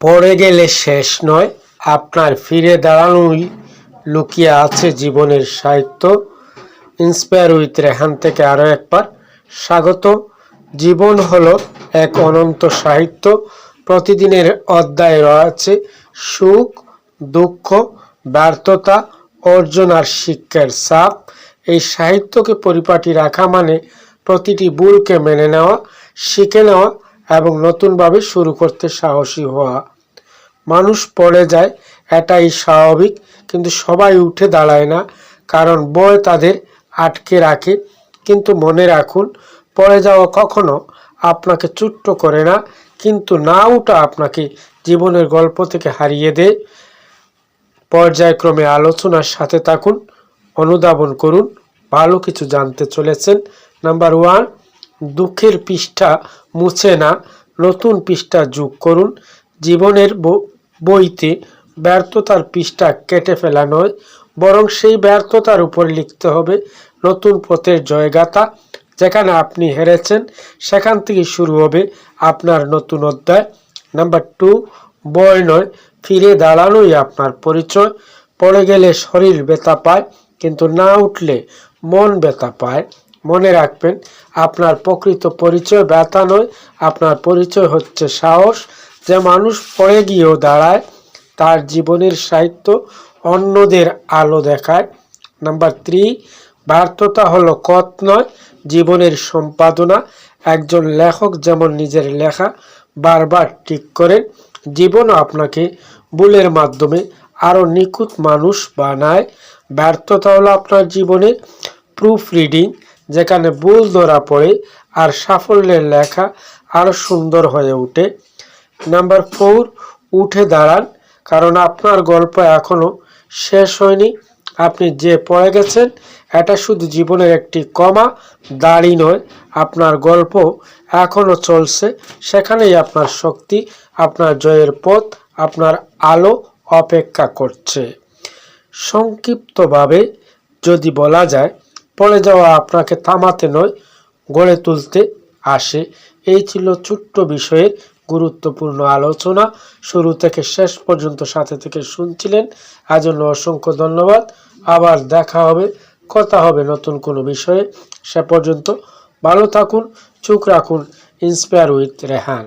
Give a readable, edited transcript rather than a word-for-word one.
পড়ে গেলে শেষ নয়, আপনার ফিরে দাঁড়ানোই লুকিয়ে আছে জীবনের সাহিত্য। ইন্সপায়ার উইথ রেহান থেকে আরও একবার স্বাগত। জীবন হলো এক অনন্ত সাহিত্য। প্রতিদিনের অধ্যায়ে রয়েছে সুখ, দুঃখ, ব্যর্থতা, অর্জন আর শিক্ষার ছাপ। এই সাহিত্যকে পরিপাটি রাখা মানে প্রতিটি ভুলকে মেনে নেওয়া, শিখে নেওয়া এবং নতুনভাবে শুরু করতে সাহসী হওয়া। মানুষ পড়ে যায়, এটাই স্বাভাবিক, কিন্তু সবাই উঠে দাঁড়ায় না, কারণ বই তাদের আটকে রাখে। কিন্তু মনে রাখুন, পড়ে যাওয়া কখনো আপনাকে ছোট্ট করে না, কিন্তু না ওঠা আপনাকে জীবনের গল্প থেকে হারিয়ে দেয়। পর্যায়ক্রমে আলোচনার সাথে থাকুন, অনুধাবন করুন, ভালো কিছু জানতে চলেছেন। নাম্বার 1, দুঃখের পৃষ্ঠা মুছে না, নতুন পৃষ্ঠা যোগ করুন। জীবনের বইতে ব্যর্থতার পৃষ্ঠা কেটে ফেলা নয়, বরং সেই ব্যর্থতার উপর লিখতে হবে নতুন পথের জয়গাথা। যেখানে আপনি হেরেছেন, সেখান থেকে শুরু হবে আপনার নতুন অধ্যায়। নাম্বার 2, বই নয়, ফিরে দাঁড়ানোই আপনার পরিচয়। পড়ে গেলে শরীর ব্যথা পায়, কিন্তু না উঠলে মন ব্যথা পায়। মনে রাখবেন, আপনার প্রকৃত পরিচয় ব্যথা নয়, আপনার পরিচয় হচ্ছে সাহস। যে মানুষ পড়ে গিয়েও দাঁড়ায়, তার জীবনের সাহিত্য অন্যদের আলো দেখায়। নাম্বার 3, ব্যর্থতা হলো পথ নয়, জীবনের সম্পাদনা। একজন লেখক যেমন নিজের লেখা বারবার ঠিক করেন, জীবনও আপনাকে ভুলের মাধ্যমে আরও নিখুঁত মানুষ বানায়। ব্যর্থতা হলো আপনার জীবনের প্রুফ রিডিং, যেখানে ভুল ধরা পড়ে আর সাফল্যের লেখা আরও সুন্দর হয়ে ওঠে। নাম্বার 4, উঠে দাঁড়ান, কারণ আপনার গল্প এখনো শেষ হয়নি। আপনি যে পড়ে গেছেন, এটা শুধু জীবনের একটি কমা, দাড়ি নয়। আপনার গল্প এখনো চলছে, সেখানেই আপনার শক্তি, আপনার জয়ের পথ, আপনার আলো অপেক্ষা করছে। সংক্ষিপ্তভাবে যদি বলা যায়, পড়ে যাওয়া আপনাকে থামাতে নয়, গড়ে তুলতে আসে। এই ছিল ছোট্ট বিষয়ের গুরুত্বপূর্ণ আলোচনা। শুরু থেকে শেষ পর্যন্ত সাথে থেকে শুনছিলেন, আজন্য অসংখ্য ধন্যবাদ। আবার দেখা হবে, কথা হবে নতুন কোনো বিষয়ে। সে পর্যন্ত ভালো থাকুন, চোখ রাখুন ইন্সপায়ার উইথ রেহান।